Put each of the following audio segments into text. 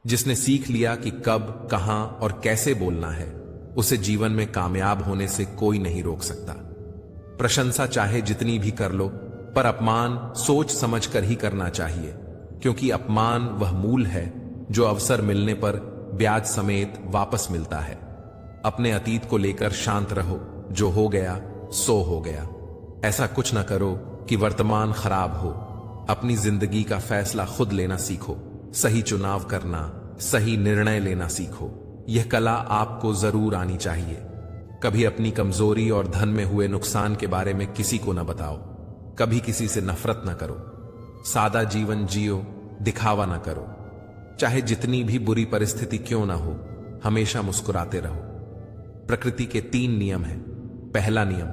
जिसने सीख लिया कि कब, कहां और कैसे बोलना है, उसे जीवन में कामयाब होने से कोई नहीं रोक सकता। प्रशंसा चाहे जितनी भी कर लो, पर अपमान सोच समझ कर ही करना चाहिए, क्योंकि अपमान वह मूल है जो अवसर मिलने पर ब्याज समेत वापस मिलता है। अपने अतीत को लेकर शांत रहो, जो हो गया सो हो गया। ऐसा कुछ न करो कि वर्तमान खराब हो। अपनी जिंदगी का फैसला खुद लेना सीखो, सही चुनाव करना, सही निर्णय लेना सीखो। यह कला आपको जरूर आनी चाहिए। कभी अपनी कमजोरी और धन में हुए नुकसान के बारे में किसी को न बताओ। कभी किसी से नफरत न करो। सादा जीवन जियो, दिखावा न करो। चाहे जितनी भी बुरी परिस्थिति क्यों ना हो, हमेशा मुस्कुराते रहो। प्रकृति के 3 नियम हैं। पहला नियम,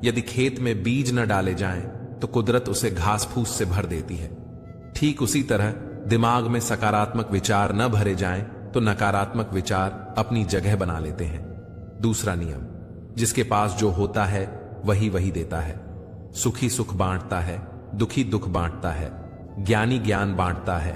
यदि खेत में बीज न डाले जाएं, तो कुदरत उसे घास फूस से भर देती है। ठीक उसी तरह दिमाग में सकारात्मक विचार न भरे जाएं, तो नकारात्मक विचार अपनी जगह बना लेते हैं। दूसरा नियम, जिसके पास जो होता है वही वही देता है। सुखी सुख बांटता है, दुखी दुख बांटता है। ज्ञानी ज्ञान बांटता है,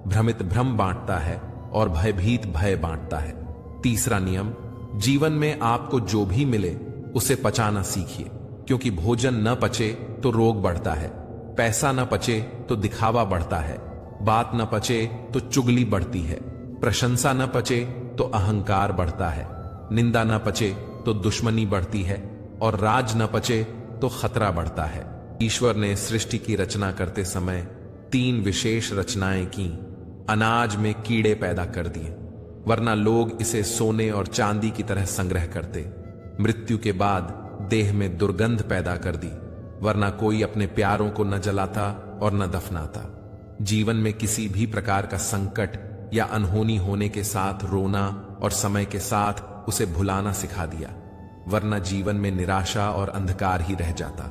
भ्रमित भ्रम बांटता है और भयभीत भय बांटता है। तीसरा नियम, जीवन में आपको जो भी मिले उसे पचाना सीखिए, क्योंकि भोजन न पचे तो रोग बढ़ता है, पैसा न पचे तो दिखावा बढ़ता है, बात न पचे तो चुगली बढ़ती है, प्रशंसा न पचे तो अहंकार बढ़ता है, निंदा न पचे तो दुश्मनी बढ़ती है और राज न पचे तो खतरा बढ़ता है। ईश्वर ने सृष्टि की रचना करते समय 3 विशेष रचनाएं की। अनाज में कीड़े पैदा कर दिए, वरना लोग इसे सोने और चांदी की तरह संग्रह करते। मृत्यु के बाद देह में दुर्गंध पैदा कर दी, वरना कोई अपने प्यारों को न जलाता और न दफनाता। जीवन में किसी भी प्रकार का संकट या अनहोनी होने के साथ रोना और समय के साथ उसे भुलाना सिखा दिया, वरना जीवन में निराशा और अंधकार ही रह जाता।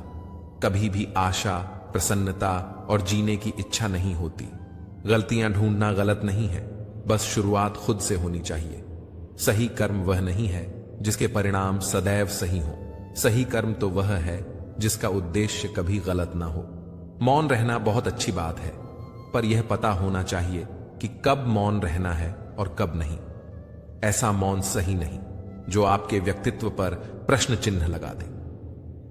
कभी भी आशा, प्रसन्नता और जीने की इच्छा नहीं होती। गलतियां ढूंढना गलत नहीं है, बस शुरुआत खुद से होनी चाहिए। सही कर्म वह नहीं है जिसके परिणाम सदैव सही हो। सही कर्म तो वह है जिसका उद्देश्य कभी गलत ना हो। मौन रहना बहुत अच्छी बात है, पर यह पता होना चाहिए कि कब मौन रहना है और कब नहीं। ऐसा मौन सही नहीं जो आपके व्यक्तित्व पर प्रश्न चिन्ह लगा दे।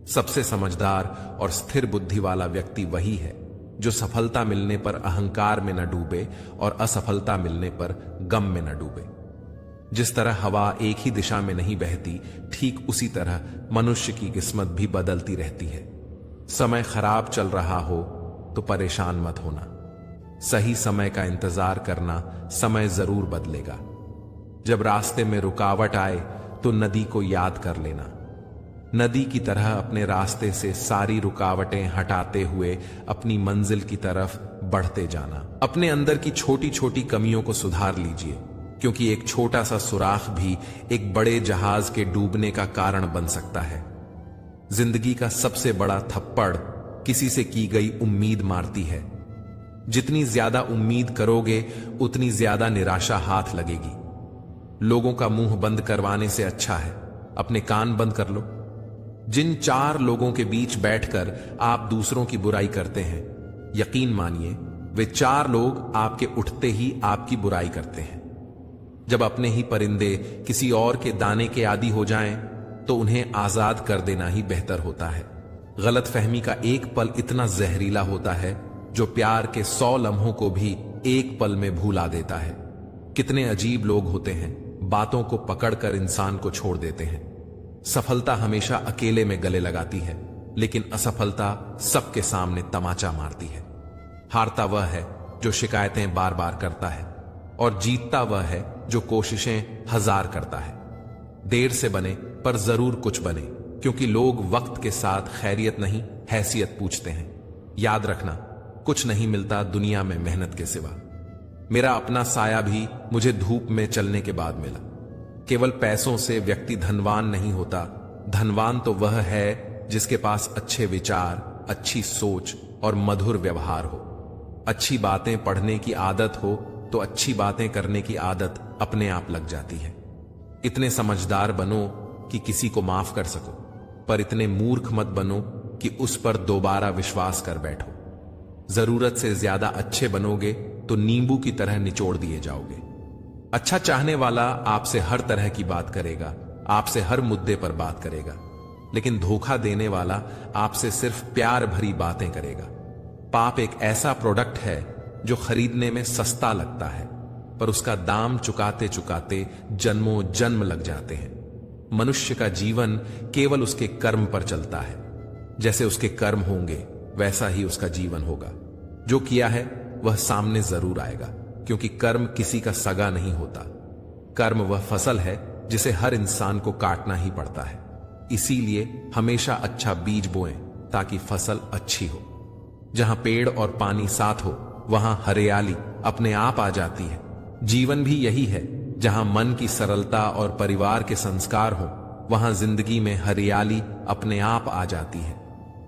सबसे समझदार और स्थिर बुद्धि वाला व्यक्ति वही है जो सफलता मिलने पर अहंकार में न डूबे और असफलता मिलने पर गम में न डूबे। जिस तरह हवा एक ही दिशा में नहीं बहती, ठीक उसी तरह मनुष्य की किस्मत भी बदलती रहती है। समय खराब चल रहा हो तो परेशान मत होना। सही समय का इंतजार करना, समय जरूर बदलेगा। जब रास्ते में रुकावट आए तो नदी को याद कर लेना। नदी की तरह अपने रास्ते से सारी रुकावटें हटाते हुए अपनी मंजिल की तरफ बढ़ते जाना। अपने अंदर की छोटी छोटी कमियों को सुधार लीजिए, क्योंकि एक छोटा सा सुराख भी एक बड़े जहाज के डूबने का कारण बन सकता है। जिंदगी का सबसे बड़ा थप्पड़ किसी से की गई उम्मीद मारती है। जितनी ज्यादा उम्मीद करोगे उतनी ज्यादा निराशा हाथ लगेगी। लोगों का मुंह बंद करवाने से अच्छा है अपने कान बंद कर लो। जिन 4 लोगों के बीच बैठकर आप दूसरों की बुराई करते हैं, यकीन मानिए वे 4 लोग आपके उठते ही आपकी बुराई करते हैं। जब अपने ही परिंदे किसी और के दाने के आदी हो जाएं, तो उन्हें आजाद कर देना ही बेहतर होता है। गलतफहमी का एक पल इतना जहरीला होता है जो प्यार के 100 लम्हों को भी एक पल में भुला देता है। कितने अजीब लोग होते हैं, बातों को पकड़कर इंसान को छोड़ देते हैं। सफलता हमेशा अकेले में गले लगाती है, लेकिन असफलता सबके सामने तमाचा मारती है। हारता वह है जो शिकायतें बार बार करता है, और जीतता वह है जो कोशिशें 1000 करता है। देर से बने पर जरूर कुछ बने, क्योंकि लोग वक्त के साथ खैरियत नहीं हैसियत पूछते हैं। याद रखना, कुछ नहीं मिलता दुनिया में मेहनत के सिवा। मेरा अपना साया भी मुझे धूप में चलने के बाद मिला। केवल पैसों से व्यक्ति धनवान नहीं होता। धनवान तो वह है जिसके पास अच्छे विचार, अच्छी सोच और मधुर व्यवहार हो। अच्छी बातें पढ़ने की आदत हो तो अच्छी बातें करने की आदत अपने आप लग जाती है। इतने समझदार बनो कि किसी को माफ कर सको, पर इतने मूर्ख मत बनो कि उस पर दोबारा विश्वास कर बैठो। जरूरत से ज्यादा अच्छे बनोगे तो नींबू की तरह निचोड़ दिए जाओगे। अच्छा चाहने वाला आपसे हर तरह की बात करेगा, आपसे हर मुद्दे पर बात करेगा, लेकिन धोखा देने वाला आपसे सिर्फ प्यार भरी बातें करेगा। पाप एक ऐसा प्रोडक्ट है जो खरीदने में सस्ता लगता है, पर उसका दाम चुकाते चुकाते जन्मों जन्म लग जाते हैं। मनुष्य का जीवन केवल उसके कर्म पर चलता है। जैसे उसके कर्म होंगे वैसा ही उसका जीवन होगा। जो किया है वह सामने जरूर आएगा, क्योंकि कर्म किसी का सगा नहीं होता। कर्म वह फसल है जिसे हर इंसान को काटना ही पड़ता है। इसीलिए हमेशा अच्छा बीज बोएं ताकि फसल अच्छी हो। जहां पेड़ और पानी साथ हो वहां हरियाली अपने आप आ जाती है। जीवन भी यही है, जहां मन की सरलता और परिवार के संस्कार हो वहां जिंदगी में हरियाली अपने आप आ जाती है।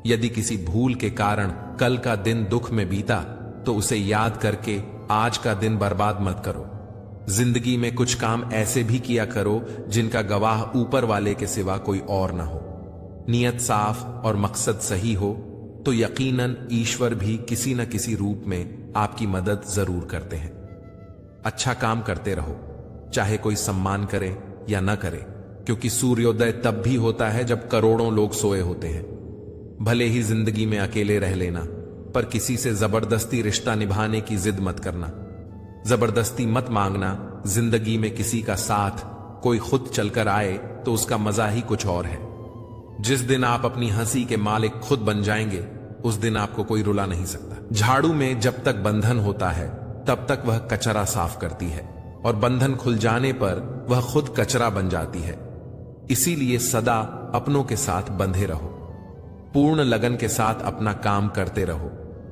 यदि किसी भूल के कारण कल का दिन दुख में बीता तो उसे याद करके आज का दिन बर्बाद मत करो। जिंदगी में कुछ काम ऐसे भी किया करो जिनका गवाह ऊपर वाले के सिवा कोई और ना हो। नियत साफ और मकसद सही हो तो यकीनन ईश्वर भी किसी न किसी रूप में आपकी मदद जरूर करते हैं। अच्छा काम करते रहो, चाहे कोई सम्मान करे या न करे, क्योंकि सूर्योदय तब भी होता है जब करोड़ों लोग सोए होते हैं। भले ही जिंदगी में अकेले रह लेना, पर किसी से जबरदस्ती रिश्ता निभाने की जिद मत करना। जबरदस्ती मत मांगना। जिंदगी में किसी का साथ कोई खुद चलकर आए तो उसका मजा ही कुछ और है। जिस दिन आप अपनी हंसी के मालिक खुद बन जाएंगे उस दिन आपको कोई रुला नहीं सकता। झाड़ू में जब तक बंधन होता है तब तक वह कचरा साफ करती है, और बंधन खुल जाने पर वह खुद कचरा बन जाती है। इसीलिए सदा अपनों के साथ बंधे रहो। पूर्ण लगन के साथ अपना काम करते रहो,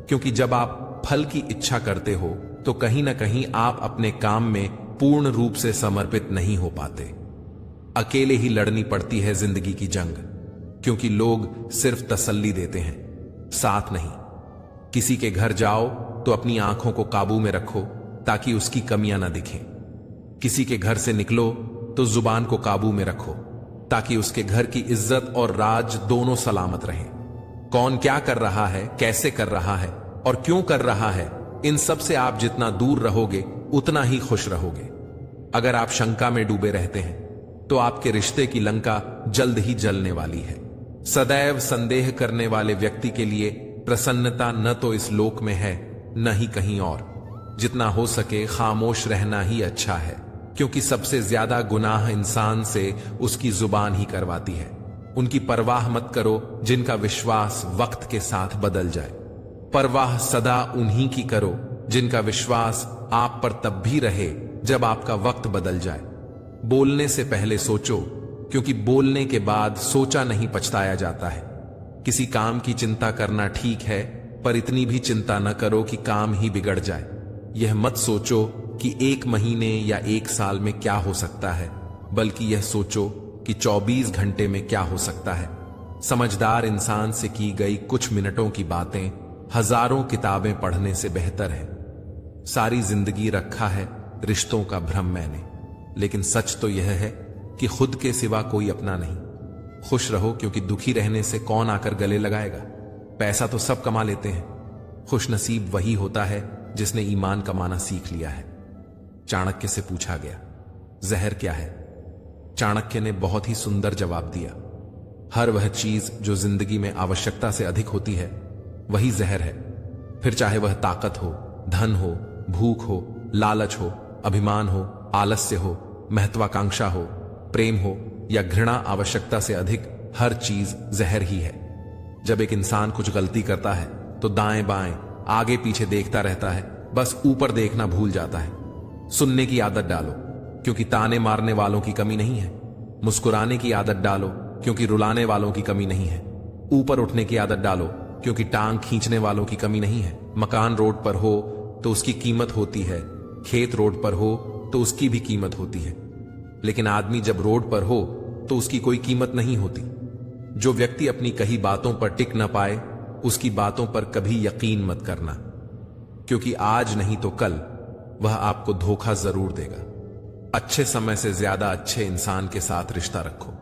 क्योंकि जब आप फल की इच्छा करते हो तो कहीं ना कहीं आप अपने काम में पूर्ण रूप से समर्पित नहीं हो पाते। अकेले ही लड़नी पड़ती है जिंदगी की जंग, क्योंकि लोग सिर्फ तसल्ली देते हैं, साथ नहीं। किसी के घर जाओ तो अपनी आंखों को काबू में रखो ताकि उसकी कमियां ना दिखें। किसी के घर से निकलो तो जुबान को काबू में रखो ताकि उसके घर की इज्जत और राज दोनों सलामत रहें। कौन क्या कर रहा है, कैसे कर रहा है और क्यों कर रहा है, इन सब से आप जितना दूर रहोगे उतना ही खुश रहोगे। अगर आप शंका में डूबे रहते हैं तो आपके रिश्ते की लंका जल्द ही जलने वाली है। सदैव संदेह करने वाले व्यक्ति के लिए प्रसन्नता न तो इस लोक में है न ही कहीं और। जितना हो सके खामोश रहना ही अच्छा है, क्योंकि सबसे ज्यादा गुनाह इंसान से उसकी जुबान ही करवाती है। उनकी परवाह मत करो जिनका विश्वास वक्त के साथ बदल जाए। परवाह सदा उन्हीं की करो जिनका विश्वास आप पर तब भी रहे जब आपका वक्त बदल जाए। बोलने से पहले सोचो, क्योंकि बोलने के बाद सोचा नहीं पछताया जाता है। किसी काम की चिंता करना ठीक है, पर इतनी भी चिंता न करो कि काम ही बिगड़ जाए। यह मत सोचो कि 1 महीने या 1 साल में क्या हो सकता है, बल्कि यह सोचो कि 24 घंटे में क्या हो सकता है। समझदार इंसान से की गई कुछ मिनटों की बातें हजारों किताबें पढ़ने से बेहतर है। सारी जिंदगी रखा है रिश्तों का भ्रम मैंने, लेकिन सच तो यह है कि खुद के सिवा कोई अपना नहीं। खुश रहो, क्योंकि दुखी रहने से कौन आकर गले लगाएगा। पैसा तो सब कमा लेते हैं, खुश नसीब वही होता है जिसने ईमान कमाना सीख लिया है। चाणक्य से पूछा गया, जहर क्या है? चाणक्य ने बहुत ही सुंदर जवाब दिया, हर वह चीज जो जिंदगी में आवश्यकता से अधिक होती है वही जहर है। फिर चाहे वह ताकत हो, धन हो, भूख हो, लालच हो, अभिमान हो, आलस्य हो, महत्वाकांक्षा हो, प्रेम हो या घृणा, आवश्यकता से अधिक हर चीज जहर ही है। जब एक इंसान कुछ गलती करता है तो दाएं बाएं आगे पीछे देखता रहता है, बस ऊपर देखना भूल जाता है। सुनने की आदत डालो, क्योंकि ताने मारने वालों की कमी नहीं है। मुस्कुराने की आदत डालो, क्योंकि रुलाने वालों की कमी नहीं है। ऊपर उठने की आदत डालो, क्योंकि टांग खींचने वालों की कमी नहीं है। मकान रोड पर हो तो उसकी कीमत होती है, खेत रोड पर हो तो उसकी भी कीमत होती है, लेकिन आदमी जब रोड पर हो तो उसकी कोई कीमत नहीं होती। जो व्यक्ति अपनी कही बातों पर टिक न पाए उसकी बातों पर कभी यकीन मत करना, क्योंकि आज नहीं तो कल वह आपको धोखा जरूर देगा। अच्छे समय से ज्यादा अच्छे इंसान के साथ रिश्ता रखो।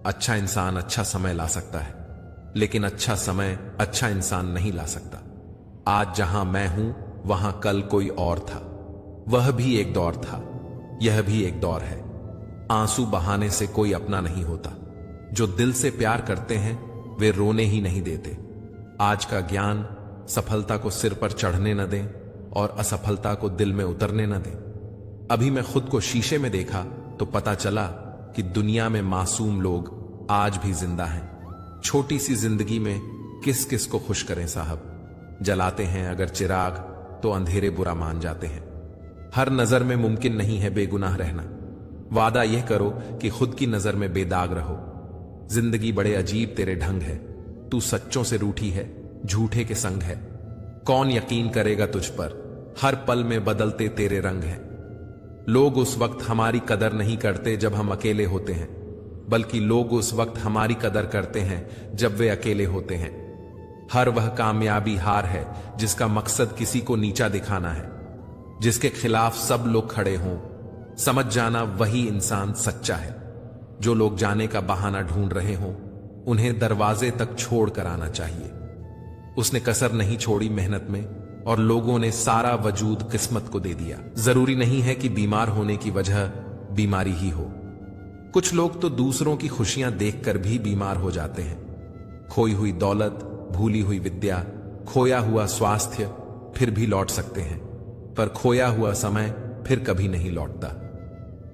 अच्छा इंसान अच्छा समय ला सकता है, लेकिन अच्छा समय अच्छा इंसान नहीं ला सकता। आज जहां मैं हूं वहां कल कोई और था, वह भी एक दौर था। यह भी एक दौर है। आंसू बहाने से कोई अपना नहीं होता। जो दिल से प्यार करते हैं वे रोने ही नहीं देते। आज का ज्ञान सफलता को सिर पर चढ़ने न दें और असफलता को दिल में उतरने न दें। अभी मैं खुद को शीशे में देखा तो पता चला कि दुनिया में मासूम लोग आज भी जिंदा हैं। छोटी सी जिंदगी में किस किस को खुश करें साहब। जलाते हैं अगर चिराग तो अंधेरे बुरा मान जाते हैं। हर नजर में मुमकिन नहीं है बेगुनाह रहना। वादा यह करो कि खुद की नजर में बेदाग रहो। जिंदगी बड़े अजीब तेरे ढंग है। तू सच्चों से रूठी है, झूठे के संग है। कौन यकीन करेगा तुझ पर, हर पल में बदलते तेरे रंग हैं। लोग उस वक्त हमारी कदर नहीं करते जब हम अकेले होते हैं, बल्कि लोग उस वक्त हमारी कदर करते हैं जब वे अकेले होते हैं। हर वह कामयाबी हार है जिसका मकसद किसी को नीचा दिखाना है, जिसके खिलाफ सब लोग खड़े हों। समझ जाना वही इंसान सच्चा है। जो लोग जाने का बहाना ढूंढ रहे हों उन्हें दरवाजे तक छोड़ कर आना चाहिए। उसने कसर नहीं छोड़ी मेहनत में और लोगों ने सारा वजूद किस्मत को दे दिया। जरूरी नहीं है कि बीमार होने की वजह बीमारी ही हो। कुछ लोग तो दूसरों की खुशियां देखकर भी बीमार हो जाते हैं। खोई हुई दौलत, भूली हुई विद्या, खोया हुआ स्वास्थ्य फिर भी लौट सकते हैं, पर खोया हुआ समय फिर कभी नहीं लौटता।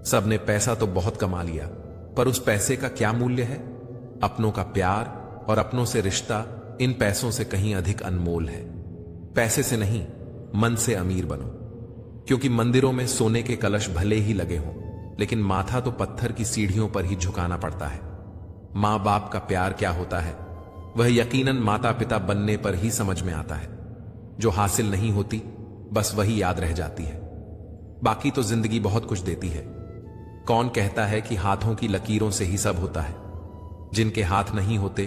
सबने पैसा तो बहुत कमा लिया, पर उस पैसे का क्या मूल्य है? अपनों का प्यार और अपनों से रिश्ता इन पैसों से कहीं अधिक अनमोल है। पैसे से नहीं, मन से अमीर बनो। क्योंकि मंदिरों में सोने के कलश भले ही लगे हों, लेकिन माथा तो पत्थर की सीढ़ियों पर ही झुकाना पड़ता है। मां बाप का प्यार क्या होता है वह यकीनन माता पिता बनने पर ही समझ में आता है। जो हासिल नहीं होती बस वही याद रह जाती है। बाकी तो जिंदगी बहुत कुछ देती है। कौन कहता है कि हाथों की लकीरों से ही सब होता है? जिनके हाथ नहीं होते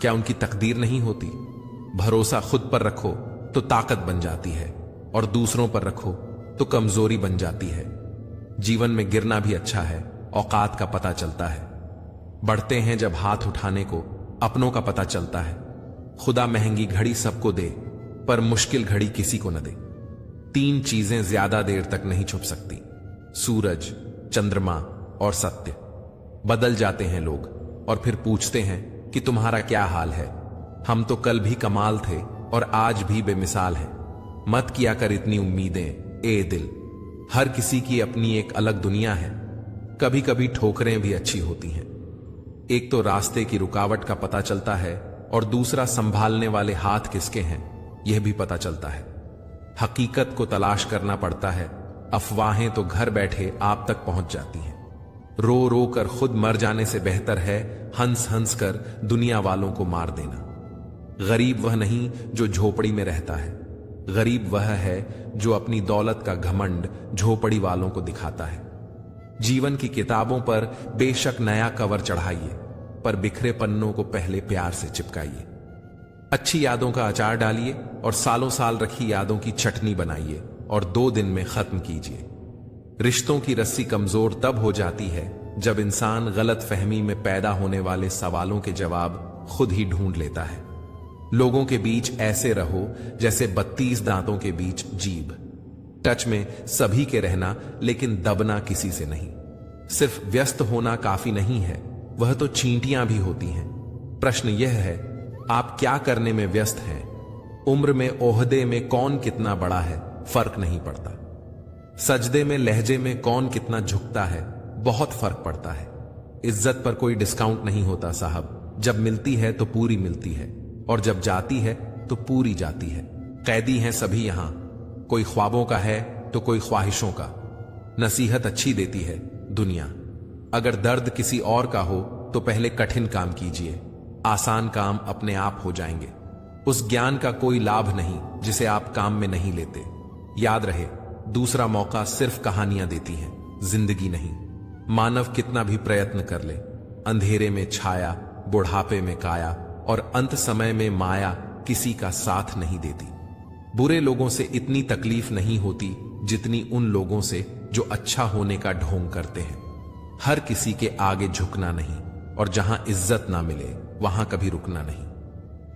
क्या उनकी तकदीर नहीं होती? भरोसा खुद पर रखो तो ताकत बन जाती है, और दूसरों पर रखो तो कमजोरी बन जाती है। जीवन में गिरना भी अच्छा है, औकात का पता चलता है। बढ़ते हैं जब हाथ उठाने को अपनों का पता चलता है। खुदा महंगी घड़ी सबको दे, पर मुश्किल घड़ी किसी को न दे। 3 चीजें ज्यादा देर तक नहीं छुप सकती, सूरज, चंद्रमा और सत्य। बदल जाते हैं लोग और फिर पूछते हैं कि तुम्हारा क्या हाल है। हम तो कल भी कमाल थे और आज भी बेमिसाल हैं। मत किया कर इतनी उम्मीदें ए दिल। हर किसी की अपनी एक अलग दुनिया है। कभी कभी ठोकरें भी अच्छी होती हैं। एक तो रास्ते की रुकावट का पता चलता है और दूसरा संभालने वाले हाथ किसके हैं यह भी पता चलता है। हकीकत को तलाश करना पड़ता है, अफवाहें तो घर बैठे आप तक पहुंच जाती हैं। रो रो कर खुद मर जाने से बेहतर है हंस हंस कर दुनिया वालों को मार देना। गरीब वह नहीं जो झोपड़ी में रहता है, गरीब वह है जो अपनी दौलत का घमंड झोपड़ी वालों को दिखाता है। जीवन की किताबों पर बेशक नया कवर चढ़ाइए, पर बिखरे पन्नों को पहले प्यार से चिपकाइए। अच्छी यादों का अचार डालिए और सालों साल रखी यादों की चटनी बनाइए और 2 दिन में खत्म कीजिए। रिश्तों की रस्सी कमजोर तब हो जाती है जब इंसान गलत फहमी में पैदा होने वाले सवालों के जवाब खुद ही ढूंढ लेता है। लोगों के बीच ऐसे रहो जैसे 32 दांतों के बीच जीभ। टच में सभी के रहना, लेकिन दबना किसी से नहीं। सिर्फ व्यस्त होना काफी नहीं है, वह तो चींटियां भी होती हैं। प्रश्न यह है, आप क्या करने में व्यस्त हैं? उम्र में, ओहदे में कौन कितना बड़ा है फर्क नहीं पड़ता। सजदे में, लहजे में कौन कितना झुकता है बहुत फर्क पड़ता है। इज्जत पर कोई डिस्काउंट नहीं होता साहब। जब मिलती है तो पूरी मिलती है, और जब जाती है तो पूरी जाती है। कैदी हैं सभी यहां, कोई ख्वाबों का है तो कोई ख्वाहिशों का। नसीहत अच्छी देती है दुनिया। अगर दर्द किसी और का हो तो पहले कठिन काम कीजिए, आसान काम अपने आप हो जाएंगे। उस ज्ञान का कोई लाभ नहीं जिसे आप काम में नहीं लेते। याद रहे, दूसरा मौका सिर्फ कहानियां देती हैं, जिंदगी नहीं। मानव कितना भी प्रयत्न कर ले, अंधेरे में छाया, बुढ़ापे में काया और अंत समय में माया किसी का साथ नहीं देती। बुरे लोगों से इतनी तकलीफ नहीं होती जितनी उन लोगों से जो अच्छा होने का ढोंग करते हैं। हर किसी के आगे झुकना नहीं, और जहां इज्जत ना मिले वहां कभी रुकना नहीं।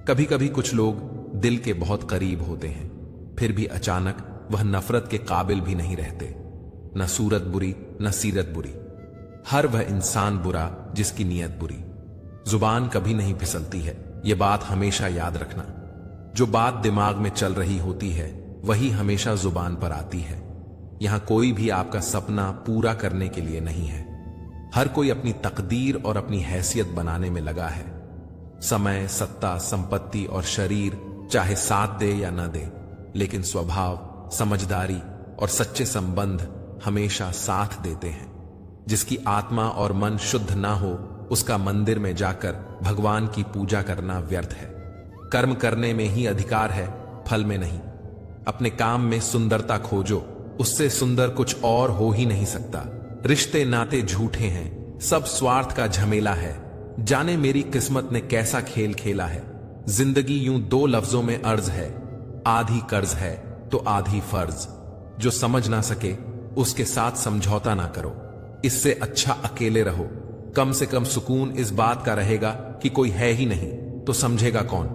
कभी कभी कुछ लोग दिल के बहुत करीब होते हैं, फिर भी अचानक वह नफरत के काबिल भी नहीं रहते। न सूरत बुरी न सीरत बुरी, हर वह इंसान बुरा जिसकी नीयत बुरी। जुबान कभी नहीं फिसलती है, यह बात हमेशा याद रखना। जो बात दिमाग में चल रही होती है वही हमेशा जुबान पर आती है। यहां कोई भी आपका सपना पूरा करने के लिए नहीं है। हर कोई अपनी तकदीर और अपनी हैसियत बनाने में लगा है। समय, सत्ता, संपत्ति और शरीर चाहे साथ दे या न दे, लेकिन स्वभाव, समझदारी और सच्चे संबंध हमेशा साथ देते हैं। जिसकी आत्मा और मन शुद्ध ना हो, उसका मंदिर में जाकर भगवान की पूजा करना व्यर्थ है। कर्म करने में ही अधिकार है, फल में नहीं। अपने काम में सुंदरता खोजो, उससे सुंदर कुछ और हो ही नहीं सकता। रिश्ते नाते झूठे हैं, सब स्वार्थ का झमेला है। जाने मेरी किस्मत ने कैसा खेल खेला है। जिंदगी यूं दो लफ्जों में अर्ज है, आधी कर्ज है तो आधी फर्ज। जो समझ ना सके उसके साथ समझौता ना करो, इससे अच्छा अकेले रहो। कम से कम सुकून इस बात का रहेगा कि कोई है ही नहीं तो समझेगा कौन।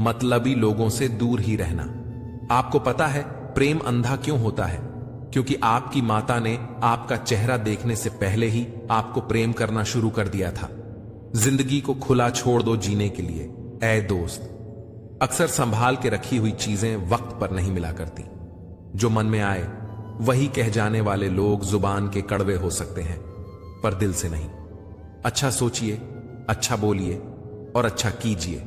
मतलबी लोगों से दूर ही रहना। आपको पता है प्रेम अंधा क्यों होता है? क्योंकि आपकी माता ने आपका चेहरा देखने से पहले ही आपको प्रेम करना शुरू कर दिया था। जिंदगी को खुला छोड़ दो जीने के लिए ऐ दोस्त। अक्सर संभाल के रखी हुई चीजें वक्त पर नहीं मिला करती। जो मन में आए वही कह जाने वाले लोग जुबान के कड़वे हो सकते हैं, पर दिल से नहीं। अच्छा सोचिए, अच्छा बोलिए और अच्छा कीजिए,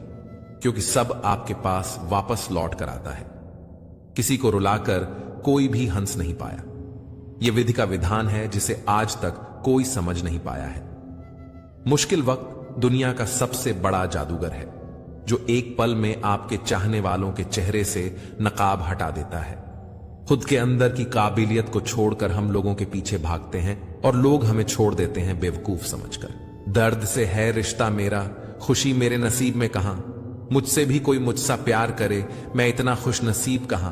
क्योंकि सब आपके पास वापस लौट कर आता है। किसी को रुलाकर कोई भी हंस नहीं पाया। यह विधि का विधान है जिसे आज तक कोई समझ नहीं पाया है। मुश्किल वक्त दुनिया का सबसे बड़ा जादूगर है, जो एक पल में आपके चाहने वालों के चेहरे से नकाब हटा देता है। खुद के अंदर की काबिलियत को छोड़कर हम लोगों के पीछे भागते हैं और लोग हमें छोड़ देते हैं बेवकूफ समझकर। दर्द से है रिश्ता मेरा, खुशी मेरे नसीब में कहां। मुझसे भी कोई मुझसा प्यार करे, मैं इतना खुश नसीब कहां।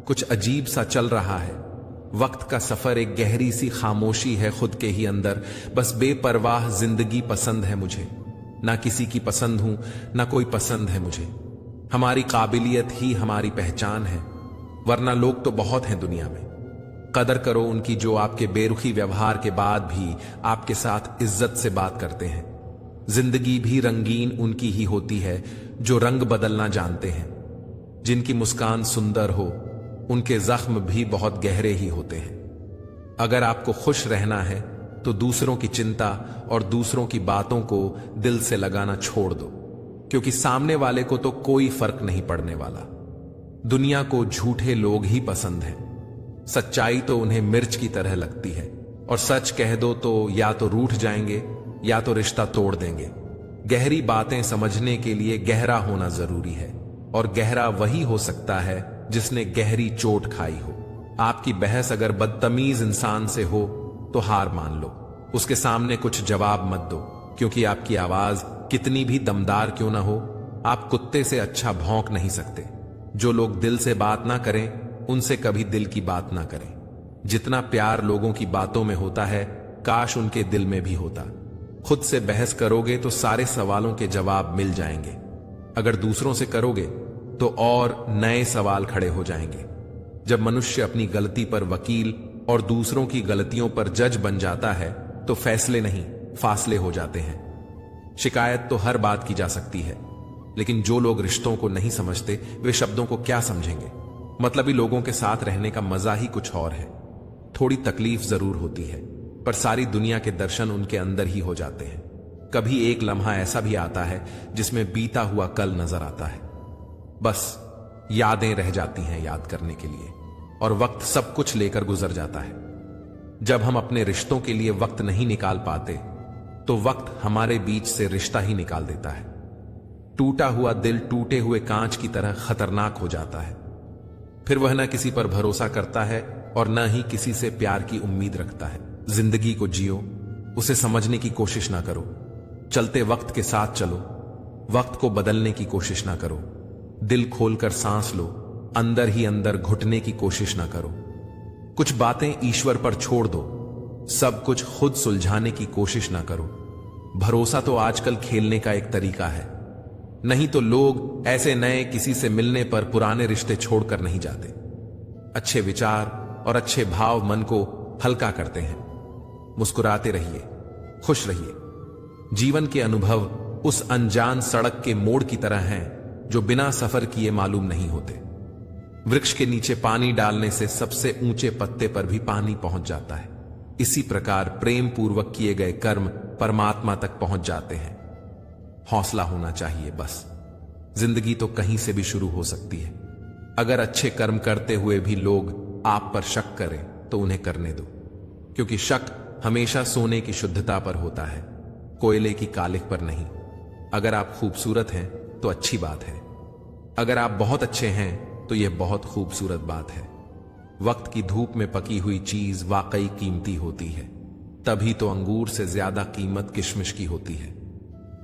कुछ अजीब सा चल रहा है। वक्त का सफर एक गहरी सी खामोशी है खुद के ही अंदर। बस बेपरवाह जिंदगी पसंद है मुझे। ना किसी की पसंद हूं, ना कोई पसंद है मुझे। हमारी काबिलियत ही हमारी पहचान है, वरना लोग तो बहुत हैं दुनिया में। कदर करो उनकी जो आपके बेरुखी व्यवहार के बाद भी आपके साथ इज्जत से बात करते हैं। जिंदगी भी रंगीन उनकी ही होती है जो रंग बदलना जानते हैं। जिनकी मुस्कान सुंदर हो, उनके जख्म भी बहुत गहरे ही होते हैं। अगर आपको खुश रहना है तो दूसरों की चिंता और दूसरों की बातों को दिल से लगाना छोड़ दो, क्योंकि सामने वाले को तो कोई फर्क नहीं पड़ने वाला। दुनिया को झूठे लोग ही पसंद हैं। सच्चाई तो उन्हें मिर्च की तरह लगती है, और सच कह दो तो या तो रूठ जाएंगे या तो रिश्ता तोड़ देंगे। गहरी बातें समझने के लिए गहरा होना जरूरी है, और गहरा वही हो सकता है जिसने गहरी चोट खाई हो। आपकी बहस अगर बदतमीज इंसान से हो तो हार मान लो, उसके सामने कुछ जवाब मत दो, क्योंकि आपकी आवाज कितनी भी दमदार क्यों ना हो, आप कुत्ते से अच्छा भौंक नहीं सकते। जो लोग दिल से बात ना करें उनसे कभी दिल की बात ना करें। जितना प्यार लोगों की बातों में होता है, काश उनके दिल में भी होता। खुद से बहस करोगे तो सारे सवालों के जवाब मिल जाएंगे। अगर दूसरों से करोगे तो और नए सवाल खड़े हो जाएंगे। जब मनुष्य अपनी गलती पर वकील और दूसरों की गलतियों पर जज बन जाता है तो फैसले नहीं, फासले हो जाते हैं। शिकायत तो हर बात की जा सकती है, लेकिन जो लोग रिश्तों को नहीं समझते वे शब्दों को क्या समझेंगे। मतलबी लोगों के साथ रहने का मजा ही कुछ और है। थोड़ी तकलीफ जरूर होती है, पर सारी दुनिया के दर्शन उनके अंदर ही हो जाते हैं। कभी एक लम्हा ऐसा भी आता है जिसमें बीता हुआ कल नजर आता है। बस यादें रह जाती हैं याद करने के लिए, और वक्त सब कुछ लेकर गुजर जाता है। जब हम अपने रिश्तों के लिए वक्त नहीं निकाल पाते तो वक्त हमारे बीच से रिश्ता ही निकाल देता है। टूटा हुआ दिल टूटे हुए कांच की तरह खतरनाक हो जाता है। फिर वह न किसी पर भरोसा करता है और न ही किसी से प्यार की उम्मीद रखता है। जिंदगी को जियो, उसे समझने की कोशिश ना करो। चलते वक्त के साथ चलो, वक्त को बदलने की कोशिश ना करो। दिल खोलकर सांस लो, अंदर ही अंदर घुटने की कोशिश ना करो। कुछ बातें ईश्वर पर छोड़ दो, सब कुछ खुद सुलझाने की कोशिश ना करो। भरोसा तो आजकल खेलने का एक तरीका है, नहीं तो लोग ऐसे नए किसी से मिलने पर पुराने रिश्ते छोड़कर नहीं जाते। अच्छे विचार और अच्छे भाव मन को हल्का करते हैं। मुस्कुराते रहिए, खुश रहिए। जीवन के अनुभव उस अनजान सड़क के मोड़ की तरह हैं जो बिना सफर किए मालूम नहीं होते। वृक्ष के नीचे पानी डालने से सबसे ऊंचे पत्ते पर भी पानी पहुंच जाता है। इसी प्रकार प्रेम पूर्वक किए गए कर्म परमात्मा तक पहुंच जाते हैं। हौसला होना चाहिए बस। जिंदगी तो कहीं से भी शुरू हो सकती है। अगर अच्छे कर्म करते हुए भी लोग आप पर शक करें तो उन्हें करने दो, क्योंकि शक हमेशा सोने की शुद्धता पर होता है, कोयले की कालिख पर नहीं। अगर आप खूबसूरत हैं तो अच्छी बात है, अगर आप बहुत अच्छे हैं तो यह बहुत खूबसूरत बात है। वक्त की धूप में पकी हुई चीज वाकई कीमती होती है, तभी तो अंगूर से ज्यादा कीमत किशमिश की होती है।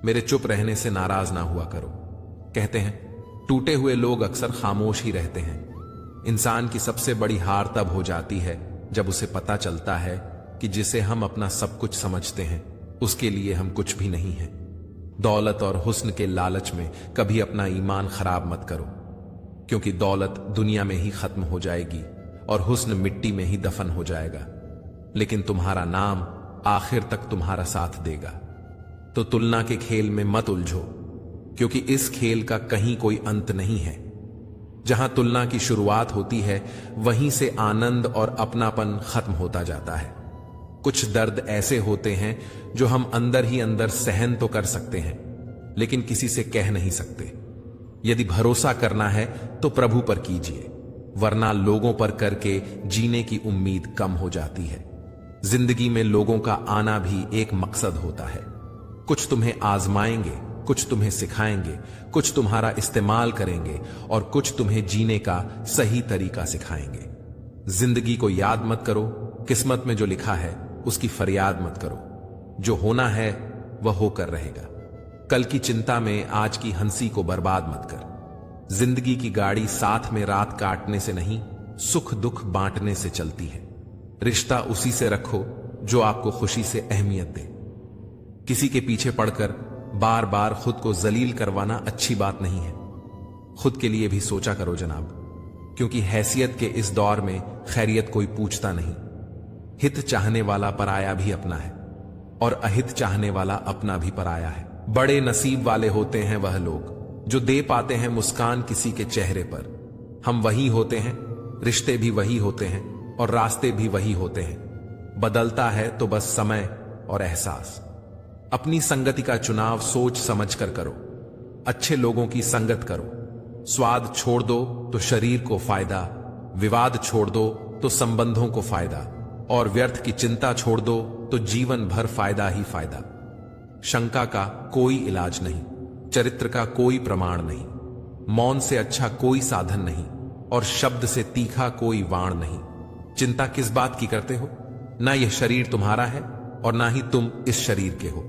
मेरे चुप रहने से नाराज ना हुआ करो। कहते हैं टूटे हुए लोग अक्सर खामोश ही रहते हैं। इंसान की सबसे बड़ी हार तब हो जाती है जब उसे पता चलता है कि जिसे हम अपना सब कुछ समझते हैं उसके लिए हम कुछ भी नहीं हैं। दौलत और हुस्न के लालच में कभी अपना ईमान खराब मत करो, क्योंकि दौलत दुनिया में ही खत्म हो जाएगी और हुस्न मिट्टी में ही दफन हो जाएगा, लेकिन तुम्हारा नाम आखिर तक तुम्हारा साथ देगा। तो तुलना के खेल में मत उलझो, क्योंकि इस खेल का कहीं कोई अंत नहीं है। जहां तुलना की शुरुआत होती है वहीं से आनंद और अपनापन खत्म होता जाता है। कुछ दर्द ऐसे होते हैं जो हम अंदर ही अंदर सहन तो कर सकते हैं, लेकिन किसी से कह नहीं सकते। यदि भरोसा करना है तो प्रभु पर कीजिए, वरना लोगों पर करके जीने की उम्मीद कम हो जाती है। जिंदगी में लोगों का आना भी एक मकसद होता है। कुछ तुम्हें आजमाएंगे, कुछ तुम्हें सिखाएंगे, कुछ तुम्हारा इस्तेमाल करेंगे और कुछ तुम्हें जीने का सही तरीका सिखाएंगे। जिंदगी को याद मत करो, किस्मत में जो लिखा है उसकी फरियाद मत करो। जो होना है वह होकर रहेगा। कल की चिंता में आज की हंसी को बर्बाद मत कर। जिंदगी की गाड़ी साथ में रात काटने से नहीं, सुख दुख बांटने से चलती है। रिश्ता उसी से रखो जो आपको खुशी से अहमियत दे। किसी के पीछे पड़कर बार बार खुद को जलील करवाना अच्छी बात नहीं है। खुद के लिए भी सोचा करो जनाब, क्योंकि हैसियत के इस दौर में खैरियत कोई पूछता नहीं। हित चाहने वाला पराया भी अपना है और अहित चाहने वाला अपना भी पराया है। बड़े नसीब वाले होते हैं वह लोग जो दे पाते हैं मुस्कान किसी के चेहरे पर। हम वही होते हैं, रिश्ते भी वही होते हैं और रास्ते भी वही होते हैं। बदलता है तो बस समय और एहसास। अपनी संगति का चुनाव सोच समझ कर करो। अच्छे लोगों की संगत करो। स्वाद छोड़ दो तो शरीर को फायदा, विवाद छोड़ दो तो संबंधों को फायदा, और व्यर्थ की चिंता छोड़ दो तो जीवन भर फायदा ही फायदा। शंका का कोई इलाज नहीं, चरित्र का कोई प्रमाण नहीं, मौन से अच्छा कोई साधन नहीं और शब्द से तीखा कोई वाण नहीं। चिंता किस बात की करते हो? ना यह शरीर तुम्हारा है और ना ही तुम इस शरीर के हो।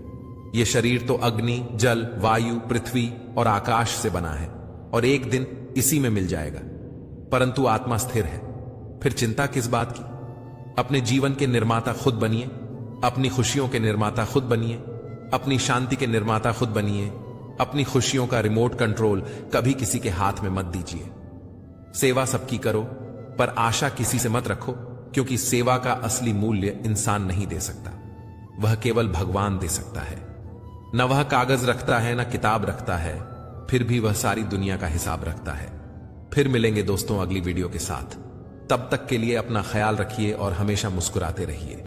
यह शरीर तो अग्नि, जल, वायु, पृथ्वी और आकाश से बना है और एक दिन इसी में मिल जाएगा, परंतु आत्मा स्थिर है। फिर चिंता किस बात की? अपने जीवन के निर्माता खुद बनिए, अपनी खुशियों के निर्माता खुद बनिए, अपनी शांति के निर्माता खुद बनिए। अपनी खुशियों का रिमोट कंट्रोल कभी किसी के हाथ में मत दीजिए। सेवा सबकी करो, पर आशा किसी से मत रखो, क्योंकि सेवा का असली मूल्य इंसान नहीं दे सकता, वह केवल भगवान दे सकता है। न वह कागज रखता है, न किताब रखता है, फिर भी वह सारी दुनिया का हिसाब रखता है। फिर मिलेंगे दोस्तों अगली वीडियो के साथ। तब तक के लिए अपना ख्याल रखिए और हमेशा मुस्कुराते रहिए।